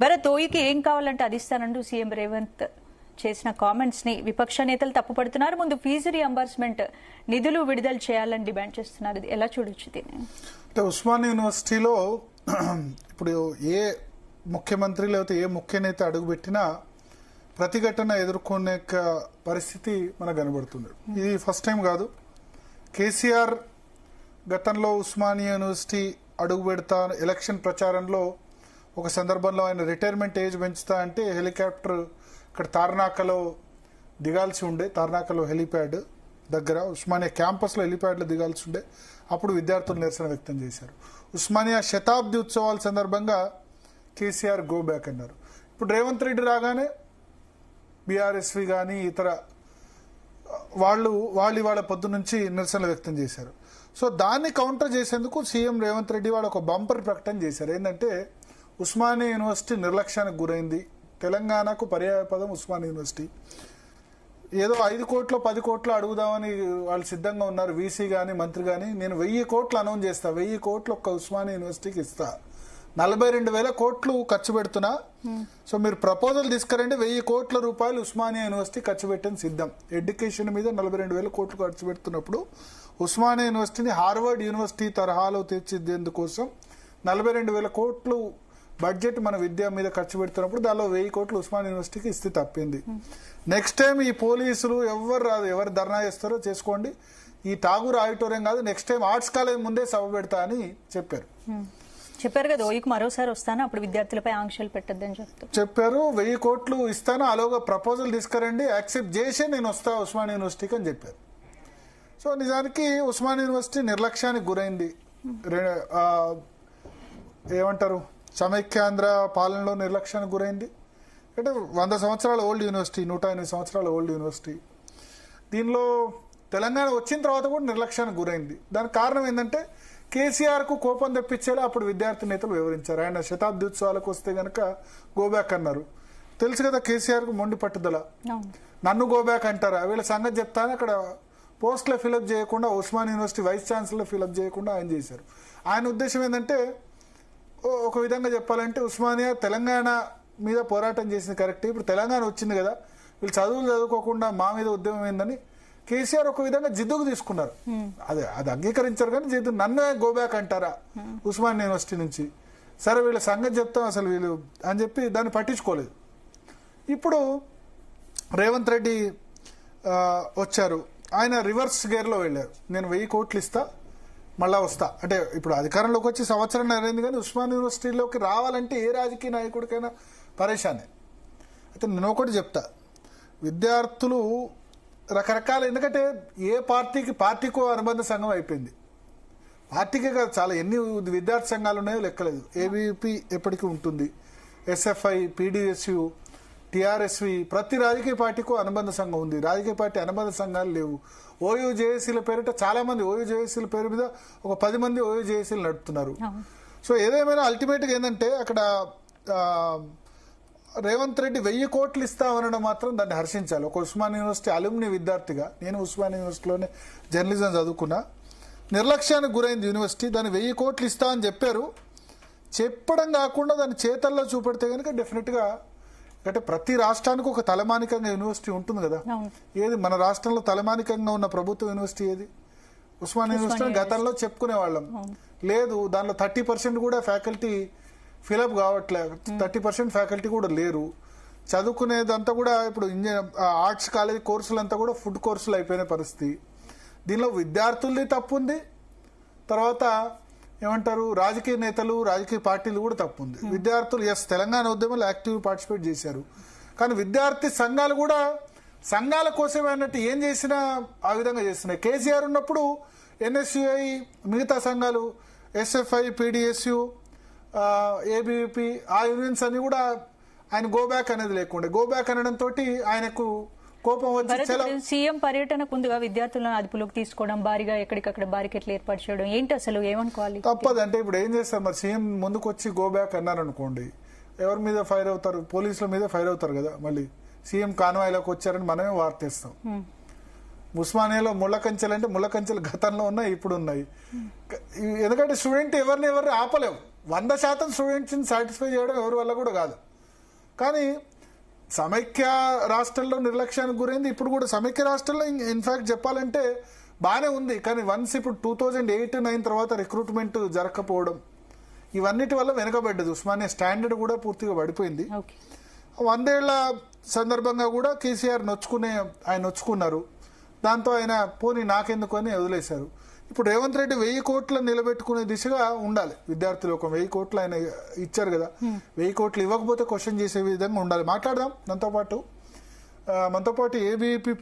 భరత్, ఓయూకి ఏం కావాలంటే అది ఇస్తానంటూ సీఎం రేవంత్ చేసిన కామెంట్స్ ని విపక్ష నేతలు తప్పుపడుతున్నారు. ముందు ఫీజు రియంబర్స్మెంట్ నిధులు విడుదల చేయాలని డిమాండ్ చేస్తున్నారు. ఇది ఎలా చూడొచ్చు దీన్ని? అంటే ఉస్మానియా యూనివర్సిటీలో ఇప్పుడు ఏ ముఖ్యమంత్రి లేకపోతే ఏ ముఖ్య నేత అడుగుపెట్టినా ప్రతిఘటన ఎదుర్కొనే పరిస్థితి మనకు కనబడుతుంది. ఇది ఫస్ట్ టైం కాదు. కేసీఆర్ గతంలో ఉస్మానియా యూనివర్సిటీ అడుగు పెడతా ఎలక్షన్ ప్రచారంలో ఒక సందర్భంలో ఆయన రిటైర్మెంట్ ఏజ్ పెంచుతా అంటే హెలికాప్టర్ ఇక్కడ తార్నాకలో దిగాల్సి ఉండే, తార్నాకలో హెలిప్యాడ్ దగ్గర ఉస్మానియా క్యాంపస్లో హెలిప్యాడ్లో దిగాల్సి ఉండే. అప్పుడు విద్యార్థులు నిరసన వ్యక్తం చేశారు. ఉస్మానియా శతాబ్ది ఉత్సవాల సందర్భంగా కేసీఆర్ గో బ్యాక్ అన్నారు. ఇప్పుడు రేవంత్ రెడ్డి రాగానే బీఆర్ఎస్వి కానీ ఇతర వాళ్ళు ఇవాళ పొద్దు నుంచి నిరసనలు వ్యక్తం చేశారు. సో దాన్ని కౌంటర్ చేసేందుకు సీఎం రేవంత్ రెడ్డి వాళ్ళు ఒక బంపర్ ప్రకటన చేశారు. ఏంటంటే ఉస్మానియా యూనివర్సిటీ నిర్లక్ష్యానికి గురైంది, తెలంగాణకు పర్యాయ పదం ఉస్మానియా యూనివర్సిటీ. ఏదో 5 కోట్లు 10 కోట్లు అడుగుదామని వాళ్ళు సిద్ధంగా ఉన్నారు. వీసీ కానీ మంత్రి కానీ నేను 1000 కోట్లు అనౌన్స్ చేస్తా, 1000 కోట్లు ఒక్క ఉస్మానియా యూనివర్సిటీకి ఇస్తా, 42,000 కోట్లు ఖర్చు పెడుతున్నా. సో మీరు ప్రపోజల్ తీసుకురండి, 1000 కోట్ల రూపాయలు ఉస్మానియా యూనివర్సిటీ ఖర్చు పెట్టని సిద్ధం. ఎడ్యుకేషన్ మీద 42,000 కోట్లు ఖర్చు పెడుతున్నప్పుడు ఉస్మానియా యూనివర్సిటీని హార్వర్డ్ యూనివర్సిటీ తరహాలో తీర్చిదిద్దేందుకోసం 42,000 కోట్లు బడ్జెట్ మన విద్య మీద ఖర్చు పెడుతున్నప్పుడు దానిలో 1000 కోట్లు ఉస్మానియా యూనివర్సిటీకి ఇస్తే తప్పింది. నెక్స్ట్ టైం ఈ పోలీసులు ఎవరు ధర్నా చేస్తారో చేసుకోండి, ఈ ఠాగూర్ ఆడిటోరియం కాదు, నెక్స్ట్ టైం ఆర్ట్స్ కాలేజ్ ముందే సభ పెడతా అని చెప్పారు కదా. ఓయూకి మరోసారి వస్తాను, అప్పుడు విద్యార్థులపై ఆంక్షలు పెట్టద్దని చెప్పారు. 1000 కోట్లు ఇస్తాను, అలాగా ప్రపోజల్ తీసుకురండి, యాక్సెప్ట్ చేసే నేను వస్తా ఉస్మానియా యూనివర్సిటీకి అని చెప్పారు. సో నిజానికి ఉస్మానియా యూనివర్సిటీ నిర్లక్ష్యానికి గురైంది. ఏమంటారు, సమైక్యాంధ్ర పాలనలో నిర్లక్ష్యానికి గురైంది. అంటే 100 సంవత్సరాల ఓల్డ్ యూనివర్సిటీ, 108 సంవత్సరాల ఓల్డ్ యూనివర్సిటీ. దీనిలో తెలంగాణ వచ్చిన తర్వాత కూడా నిర్లక్ష్యానికి గురైంది. దానికి కారణం ఏంటంటే కేసీఆర్కు కోపం తెప్పించేలా అప్పుడు విద్యార్థి నేతలు వివరించారు. ఆయన శతాబ్ది ఉత్సవాలకు వస్తే గనక గోబ్యాక్ అన్నారు. తెలుసు కదా కేసీఆర్కు మొండి పట్టుదల, నన్ను గోబ్యాక్ అంటారా, వీళ్ళ సంగతి చెప్తాను. అక్కడ పోస్టులో ఫిలప్ చేయకుండా Osmania university vice chancellor fill up చేయకుండా ఆయన చేశారు. ఆయన ఉద్దేశం ఏంటంటే ఒక విధంగా చెప్పాలంటే ఉస్మానియా తెలంగాణ మీద పోరాటం చేసింది కరెక్ట్, ఇప్పుడు తెలంగాణ వచ్చింది కదా, వీళ్ళు చదువులు చదువుకోకుండా మా మీద ఉద్యమం ఏందని కేసీఆర్ ఒక విధంగా జిద్దుకు తీసుకున్నారు. అది అంగీకరించారు కానీ జిద్దు నన్నే గోబ్యాక్ అంటారా ఉస్మానియా యూనివర్సిటీ నుంచి, సరే వీళ్ళ సంగతి చెప్తాం అసలు వీళ్ళు అని చెప్పి దాన్ని పట్టించుకోలేదు. ఇప్పుడు రేవంత్ రెడ్డి వచ్చారు, ఆయన రివర్స్ గేర్లో వెళ్ళారు. నేను 1000 కోట్లు ఇస్తా, మళ్ళా వస్తా అంటే ఇప్పుడు అధికారంలోకి వచ్చి సంవత్సరం అయింది కానీ ఉస్మానియా యూనివర్సిటీలోకి రావాలంటే ఏ రాజకీయ నాయకుడికైనా పరేషానే. అయితే నేను ఒకటి చెప్తా, విద్యార్థులు రకరకాల, ఎందుకంటే ఏ పార్టీకో అనుబంధ సంఘం అయిపోయింది. పార్టీకే కాదు, చాలా ఎన్ని విద్యార్థి సంఘాలు ఉన్నాయో లెక్కలేదు. ఏబీవీపీ ఎప్పటికీ ఉంటుంది, ఎస్ఎఫ్ఐ, పీడీఎస్యు, టీఆర్ఎస్వి, ప్రతి రాజకీయ పార్టీకో అనుబంధ సంఘం ఉంది. రాజకీయ పార్టీ అనుబంధ సంఘాలు లేవు. ఓయూ జేఏసీల పేరిట చాలా మంది ఓయూ జేఏసీల పేరు మీద ఒక 10 మంది ఓయూ జేఏసీలు నడుపుతున్నారు. సో ఏదేమైనా అల్టిమేట్గా ఏంటంటే అక్కడ రేవంత్ రెడ్డి 1000 కోట్లు ఇస్తామనడం మాత్రం దాన్ని హర్షించాలి. ఒక ఉస్మానియా యూనివర్సిటీ అలుమ్ని విద్యార్థిగా, నేను ఉస్మానియా యూనివర్సిటీలోనే జర్నలిజం చదువుకున్నా, నిర్లక్ష్యానికి గురైంది యూనివర్సిటీ. దాన్ని 1000 కోట్లు ఇస్తా అని చెప్పారు. చెప్పడం కాకుండా దాన్ని చేతల్లో చూపెడితే కనుక డెఫినెట్గా, అంటే ప్రతి రాష్ట్రానికి ఒక తలమానికంగా యూనివర్సిటీ ఉంటుంది కదా. ఏది మన రాష్ట్రంలో తలమానికంగా ఉన్న ప్రభుత్వ యూనివర్సిటీ ఏది? ఉస్మానియా యూనివర్సిటీ గతంలో చెప్పుకునే వాళ్ళం. లేదు, దానిలో 30% కూడా ఫ్యాకల్టీ ఫిలప్ కావట్లేదు, 30% ఫ్యాకల్టీ కూడా లేరు. చదువుకునేదంతా కూడా ఇప్పుడు ఆర్ట్స్ కాలేజ్ కోర్సులంతా కూడా ఫుడ్ కోర్సులు అయిపోయిన పరిస్థితి. దీనిలో విద్యార్థులది తప్పు ఉంది, తర్వాత ఏమంటారు రాజకీయ నేతలు రాజకీయ పార్టీలు కూడా తప్పు ఉంది. విద్యార్థులు తెలంగాణ ఉద్యమంలో యాక్టివ్ పార్టిసిపేట్ చేశారు, కానీ విద్యార్థి సంఘాలు కూడా సంఘాల కోసమే అన్నట్టు ఏం చేసినా ఆ విధంగా చేస్తున్నాయి. కేసీఆర్ ఉన్నప్పుడు ఎన్ఎస్యుఐ, మిగతా సంఘాలు ఎస్ఎఫ్ఐ, పీడీఎస్యు, ఏబీవీపీ, ఆ యూనియన్స్ అన్ని కూడా ఆయన గోబ్యాక్ అనేది లేకుండా, గోబ్యాక్ అనడంతో ఆయనకు కోపం వచ్చి సీఎం పర్యటనకు ముందుగా విద్యార్థులను అదుపులోకి తీసుకోవడం, భారీగా ఎక్కడికక్కడ బారికెట్లు ఏర్పాటు చేయడం ఏంటి అసలు ఏమనుకోవాలి? తప్పదు. అంటే ఇప్పుడు ఏం చేస్తారు మరి, సీఎం ముందుకు వచ్చి గోబ్యాక్ అన్నారనుకోండి, ఎవరి మీద ఫైర్ అవుతారు? పోలీసుల మీద ఫైర్ అవుతారు కదా. మళ్ళీ సీఎం కాన్వాయ్లోకి వచ్చారని మనమే వార్తేస్తాం. ఉస్మానియాలో ముళ్ళ కంచెలు అంటే ముళ్ళ కంచెలు గతంలో ఉన్నాయి, ఇప్పుడు ఉన్నాయి. ఎందుకంటే స్టూడెంట్ ఎవరిని ఆపలేవు. 100% స్టూడెంట్స్ని సాటిస్ఫై చేయడం ఎవరి వల్ల కూడా కాదు. కానీ సమైక్య రాష్ట్రాల్లో నిర్లక్ష్యానికి గురైంది. ఇప్పుడు కూడా సమైక్య రాష్ట్రాల్లో ఇన్ఫాక్ట్ చెప్పాలంటే బాగానే ఉంది. కానీ వన్స్ ఇప్పుడు 2008-9 తర్వాత రిక్రూట్మెంట్ జరగకపోవడం ఇవన్నిటి వల్ల వెనకబడ్డది. ఉస్మానియా స్టాండర్డ్ కూడా పూర్తిగా పడిపోయింది. 100 ఏళ్ల సందర్భంగా కూడా కేసీఆర్ ఆయన నొచ్చుకున్నారు. దాంతో ఆయన పోనీ నాకెందుకు అని వదిలేశారు. ఇప్పుడు రేవంత్ రెడ్డి 1000 కోట్లు నిలబెట్టుకునే దిశగా ఉండాలి. విద్యార్థులు ఒక 1000 కోట్లు ఆయన ఇచ్చారు కదా, 1000 కోట్లు ఇవ్వకపోతే క్వశ్చన్ చేసే విధంగా ఉండాలి. మాట్లాడదాం మనతో పాటు ఏబీవీపీ